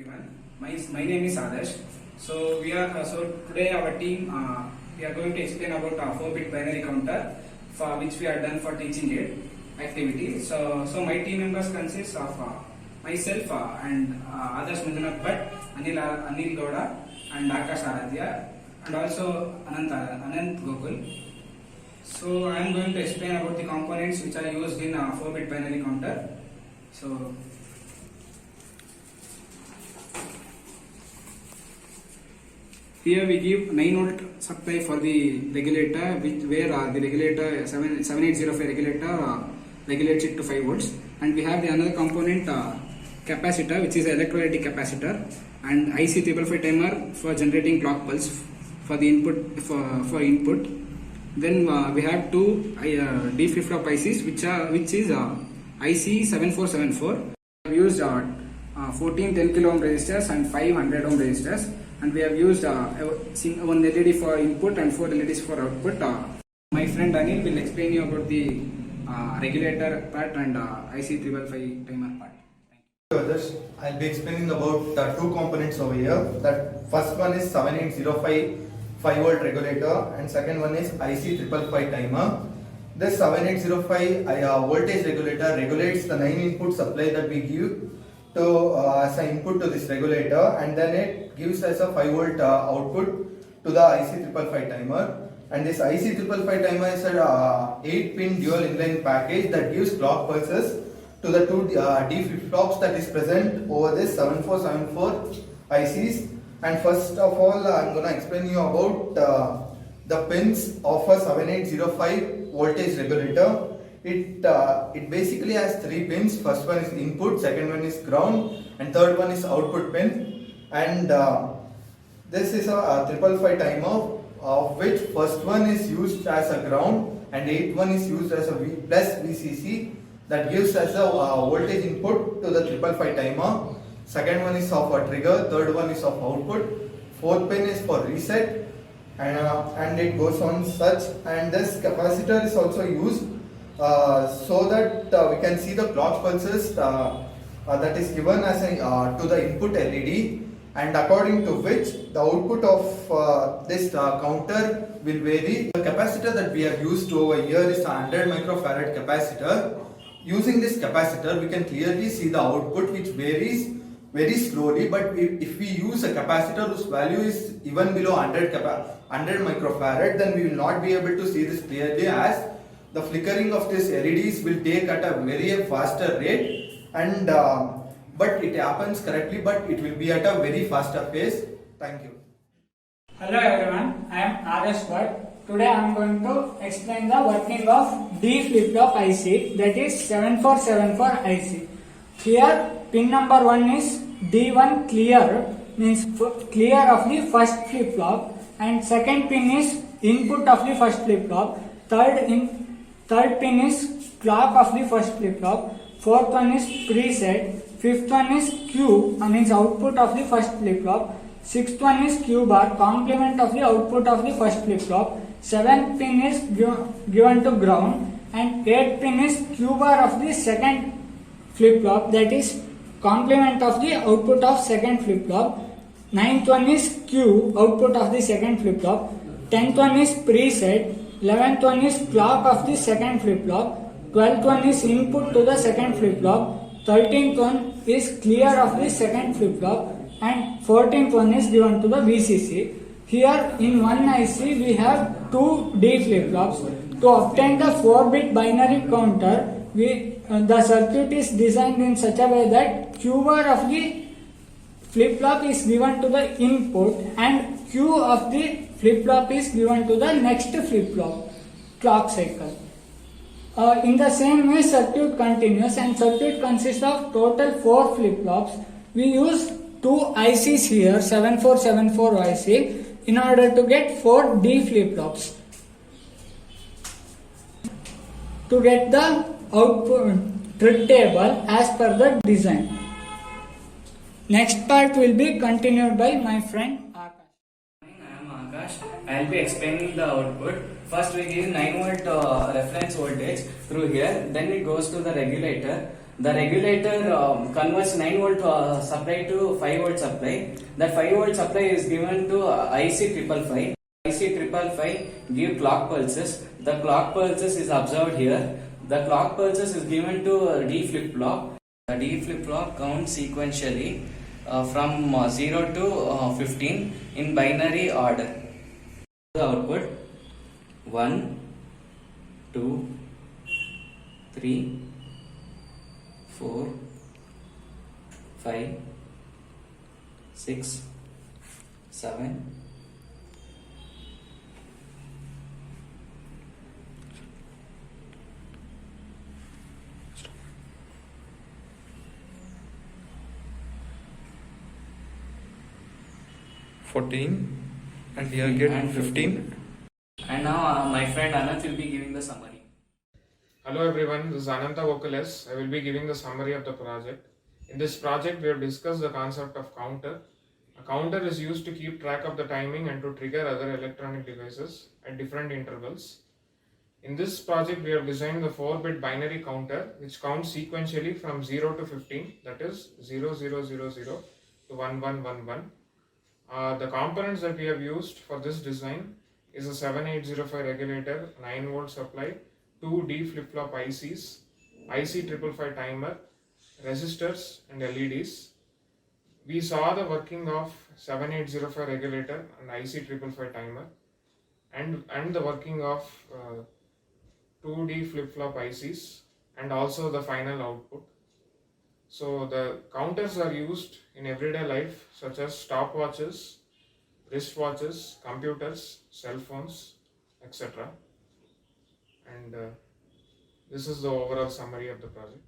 everyone. My name is Adarsh. So today our team we are going to explain about a 4-bit binary counter for which we are done for teaching aid activity. So my team members consist of myself and Adarsh Manjunath Bhatt, Anil Gowda and Akash Aradhya and also Anant Gokul. So I am going to explain about the components which are used in a 4-bit binary counter. So here we give 9 volt supply for the regulator, where the regulator 7805 regulator regulates it to 5 volts, and we have the another component capacitor, which is electrolytic capacitor, and IC 555 timer for generating clock pulse for the input for input. Then we have two D flip-flop ICs, which is IC 7474. We have used 14 10 kilo ohm resistors and 500 ohm resistors, and we have used one LED for input and 4 LEDs for output. My friend Anil will explain you about the regulator part and IC 555 timer part. Others, I'll be explaining about two components over here. That first one is 7805 5-volt regulator, and second one is IC 555 timer. This 7805 voltage regulator regulates the 9 input supply that we give to as an input to this regulator, and then it gives us a 5-volt output to the IC 555 timer. And this IC 555 timer is a 8-pin dual inline package that gives clock pulses to the two D flip-flops that is present over this 7474 ICs. And first of all, I'm going to explain you about the pins of a 7805 voltage regulator. It basically has 3 pins. First one is input, second one is ground, and third one is output pin. And this is a 555 timer, of which first one is used as a ground and 8th one is used as a plus VCC that gives us a voltage input to the 555 timer. Second one is of a trigger, third one is of output, fourth pin is for reset, and it goes on such. And this capacitor is also used so that we can see the clock pulses that is given as to the input LED, and according to which the output of this counter will vary. The capacitor that we have used over here is a 100 microfarad capacitor. Using this capacitor, we can clearly see the output, which varies very slowly, but if we use a capacitor whose value is even below 100 microfarad, then we will not be able to see this clearly, as the flickering of these LEDs will take at a very faster rate, and but it happens correctly, but it will be at a very faster pace. Thank you. Hello everyone, I am Adarsh Bhatt. Today I am going to explain the working of D flip-flop IC, that is 7474 IC. Here pin number 1 is D1 clear, means clear of the first flip-flop, and second pin is input of the first flip-flop, third pin is clock of the first flip-flop, fourth one is preset, fifth one is Q, means output of the first flip-flop, sixth one is Q bar, complement of the output of the first flip-flop, seventh pin is given to ground, and eighth pin is Q bar of the second flip-flop, that is complement of the output of second flip-flop. Ninth one is Q, output of the second flip-flop. 10th one is preset. 11th one is clock of the second flip-flop. 12th one is input to the second flip-flop. 13th one is clear of the second flip-flop, and 14th one is given to the VCC. Here in one IC we have 2 D flip-flops. To obtain the 4-bit binary counter, the circuit is designed in such a way that Q bar of the flip-flop is given to the input, and Q of the flip-flop is given to the next flip-flop clock cycle. In the same way, circuit continues, and circuit consists of total 4 flip-flops. We use 2 ICs here, 7474 IC, in order to get 4 D flip-flops. To get the output truth table as per the design. Next part will be continued by my friend Akash. I am Akash. I will be explaining the output. First we give 9 volt reference voltage through here, then it goes to the regulator, The regulator converts 9 volt supply to 5 volt supply. That 5 volt supply is given to IC 555. IC 555 give clock pulses. The clock pulses is observed here. The clock pulses is given to D flip flop. The D flip flop counts sequentially from 0 to 15 in binary order. The output 1, 2, 3, 4, 5, 6, 7, 14 and here get and 15. And now my friend Anant will be giving the summary. Hello everyone, this is Ananta Vokalis. I will be giving the summary of the project. In this project, we have discussed the concept of counter. A counter is used to keep track of the timing and to trigger other electronic devices at different intervals. In this project, we have designed the 4-bit binary counter which counts sequentially from 0 to 15, that is 0000 to 1111. The components that we have used for this design is a 7805 regulator, 9 volt supply, 2 D flip-flop ICs, IC 555 timer, resistors and LEDs. We saw the working of 7805 regulator and IC 555 timer and the working of 2D flip-flop ICs and also the final output. So the counters are used in everyday life such as stopwatches, wristwatches, computers, cell phones, etc. And this is the overall summary of the project.